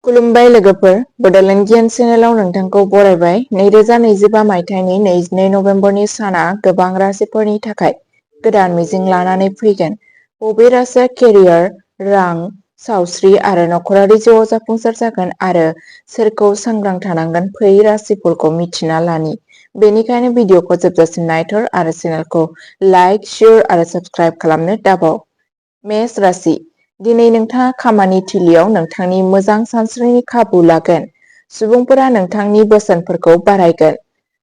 खुलुमबाय लोगोफोर, बड'लेण्ड गियान चेनेलाव नोंथांखौ बरायबाय। 2025 मायथाइनि 22 नभेम्बरनि साना गोबां राशिफोरनि थाखाय गोदान मिजिं लानानै फैगोन। बबे राशिया केरियार, रां, सावस्रि आरो नखरारि जिउआव जाफुंसार जागोन आरो सोरखौ सांग्रां थानांगोन फै राशिफोरखौ मिथिना लानि। बेनिखायनो भिडिअखौ जोबजासिम नायथार आरो चेनेलखौ लाइक, शेयार आरो साबस्क्राइब खालामनो दाबाव। मेष राशि। दिनै नोंथाङा खामानि थिलियाव नोंथांनि मोजां सानस्रिनि खाबु लागोन। सुबुंफोरा नोंथांनि बोसोनफोरखौ बारायगोन।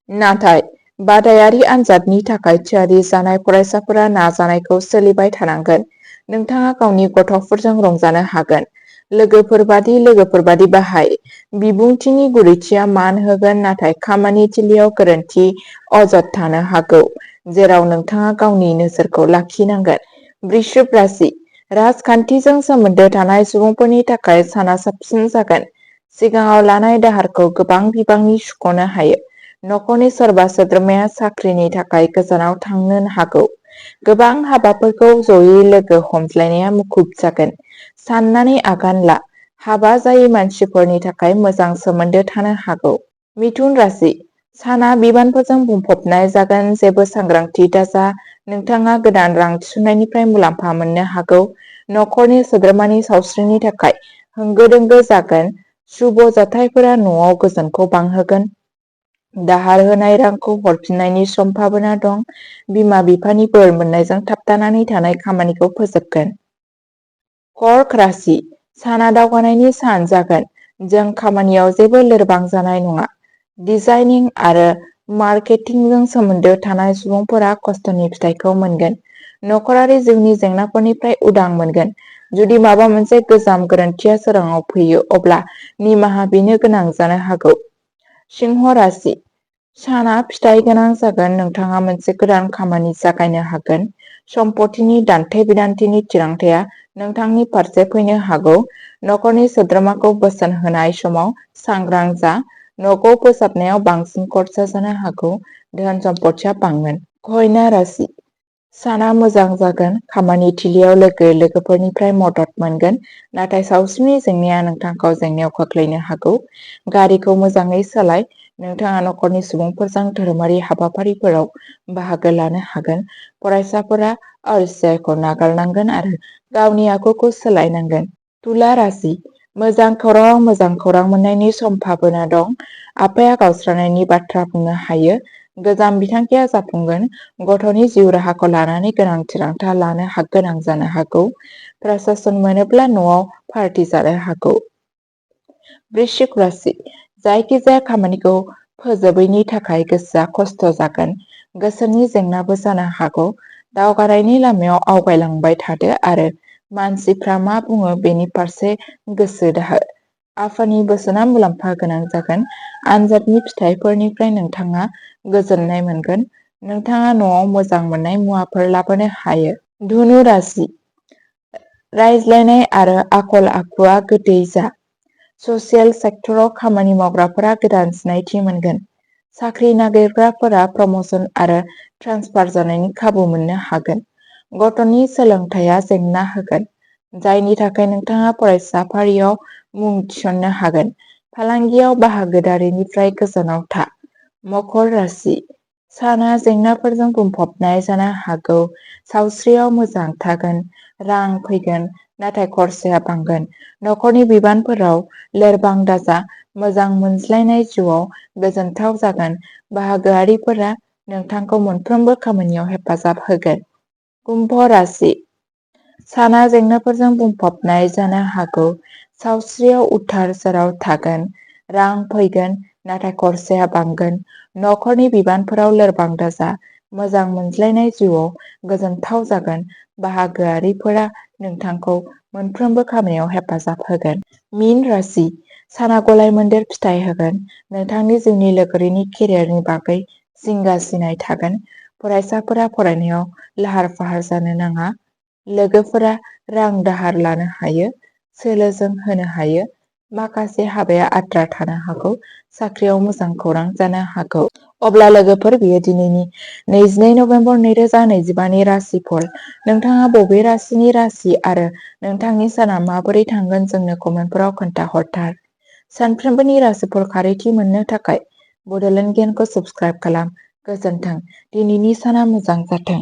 नाथाय बादायारि आनजादनि थाखाय थियारि जानाय फरायसाफोरा नाजानायखौ सोलिबाय थानांगोन। नोंथाङा गावनि गथ'फोरजों रंजानो हागोन। लोगोफोरबादि बाहाय। बिबुंथिनि गुरैथिया मान होगोन, नाथाय खामानि थिलियाव गोरोन्थि अजद थानो हागौ, जेराव नोंथाङा गावनि नोजोरखौ लाखिनांगोन। वृश्चिक राशि। राजखान्थिजों सोमोन्दो थानाय सुबुंफोरनि थाखाय साना साबसिन जागोन। सिगाङाव लानाय दाहारखौ गोबां बिबांनि सुख'नो हायो। नखरनि सोरबा सोद्रोमाया साख्रिनि थाखाय गोजानाव थांनो हागौ। गोबां हाबाफोरखौ जयै लोगो हमज्लायनाया मुखुब जागोन। साननानै आगान ला। हाबा जायै मानसिफोरनि थाखाय मोजां सोमोन्दो थानो हागौ। मिथुन राशि। साना बिबानफोरजों बुंफबनाय जागोन। जेबो सांग्रांथि दाजा। नोंथाङा गोदान रां थिसननायनिफ्राय मुलाम्फा मोननो हागौ। नखरनि सोद्रोमानि सावस्रिनि थाखाय होंगो दोंगो जागोन। शुभ जाथायफोरा न'आव गोजोनखौ बांहोगोन। दाहार होनाय रांखौ हरफिननायनि सम्भाबना दं। बिमा बिफानि बोर मोननायजों थाबथानानै थानाय खामानिखौ फोजोबगोन। कर्क राशि। साना दावगानायनि सान जागोन। जों खामानियाव जेबो लोरबां जानाय नङा। डिजाइनिं आरो मार्केटिंजों सोमोन्दो थानाय सुबुंफोरा खस्थ'नि फिथाइखौ मोनगोन। नखरारि जिउनि जेंनाफोरनिफ्राय उदां मोनगोन। जुदि माबा मोनसे गोजाम गोरोन्थिया सोराङाव फैयो, अब्ला निमाहा बिनो गोनां जानो हागौ। सिंह राशि। साना फिथाइ गोनां जागोन। नोंथाङा मोनसे गोदान खामानि जागायनो हागोन। सम्पथिनि दान्थे-बिदान्थेनि थिरांथाया नोंथांनि फारसे फैनो हागौ। नखरनि सोद्रोमाखौ बोसोन होनाय समाव सांग्रां जा। न'खौ फोसाबनायाव बांसिन खरसा जानो हागौ। धोन सम्पथिया बांगोन। कन्या राशि। साना मोजां जागोन। खामानि थिलियाव लोगोफोरनिफ्राय मदद मोनगोन, नाथाय सावस्रिनि जेंनाया नोंथांखौ जेंनायाव खोख्लैनो हागौ। गारिखौ मोजाङै सालाय। नोंथाङा नखरनि सुबुंफोरजों धोरोमारि हाबाफारिफोराव बाहागो लानो हागोन। फरायसाफोरा अलसियाखौ नागारनांगोन आरो गावनि आखुखौ सोलायनांगोन। तुला राशि। मोजां खौरां मोननायनि सम्भाबना दं। आफाया गावस्रानायनि बाथ्रा बुंनो हायो। गोजाम बिथांखिया जाफुंगोन। गथ'नि जिउ राहाखौ लानानै गोनां थिरांथा लानो गोनां जानो हागौ। प्रम'शन मोनोब्ला न'आव पार्टी जानो हागौ। वृश्चिक राशि। जायखिजाया खामानिखौ फोजोबैनि थाखाय गोसोआ खस्थ' जागोन। गोसोनि जेंनाबो जानो हागौ। दावगानायनि लामायाव आवगायलांबाय थादो आरो मानसिफ्रा मा बुङो बेनि फारसे गोसो हो। आफानि बोसोनआ मुलाम्फा गोनां जागोन। आनजादनि फिथाइफोरनिफ्राय नोंथाङा गोजोननाय मोनगोन। नोंथाङा न'आव मोजां मोननाय मुवाफोर लाबोनो हायो। धनु राशि। रायज्लायनाय आरो आखल आखुआ गोदै जा। ससियेल सेक्टराव खामानि मावग्राफोरा गोदान सिनायथि मोनगोन। साख्रि नागिरग्राफोरा प्रम'शन आरो ट्रान्सफार जानायनि खाबु मोननो हागोन। गथ'नि सोलोंथाया जेंना होगोन, जायनि थाखाय नोंथाङा फरायसाफारियाव मुं थिसननो हागोन। फालांगियाव बाहागोदारिनिफ्राय गोजानाव था। मकर राशि। साना जेंनाफोरजों बुंफबनाय जानो हागौ। सावस्रियाव मोजां थागोन। रां फैगोन, नाथाय खरसाया बांगोन। नखरनि बिबानफोराव लोरबां दाजा। मोजां मोनज्लायनाय जिउआव गोजोनथाव जागोन। बाहागोआरिफोरा नोंथांखौ मोनफ्रोमबो खामानियाव हेफाजाब होगोन। कुम्भ राशि। साना जेंनाफोरजों बुंफबनाय जानो हागौ। सावस्रियाव उतार-चढ़ाव थागोन। रां फैगोन, नाथाय खरसाया बांगोन। नखरनि बिबानफोराव लोरबां दाजा। मोजां मोनज्लायनाय जिउआव गोजोनथाव जागोन। बाहागोआरिफोरा नोंथांखौ मोनफ्रोमबो खामानियाव हेफाजाब होगोन। मीन राशि। साना गलाय-मोनदेर फिथाइ होगोन। नोंथांनि जिउनि लोगोरिनि केरियारनि बागै जिंगा सिनाय थागोन। फरायसाफोरा फरायनायाव लाहार-फाहार जानो नाङा। लोगोफोरा रां दाहार लानो हायो। सोलोजों होनो हायो। माखासे हाबाया आद्रा थानो हागौ। साख्रियाव मोजां खौरां जानो हागौ। अब्ला लोगोफोर, बेयो दिनैनि 22 नभेम्बर 2025 नि राशिफल। नोंथाङा बबे राशिनि राशि आरो नोंथांनि साना माबोरै थांगोन जोंनो कमेन्टफोराव खोन्थाहरथार। सानफ्रोमबोनि राशिफल खारिथि मोननो थाखाय बड'लेण्ड गियानखौ साबस्क्राइब खालाम। गोजोन्थों। दिनैनि साना मोजां जाथों।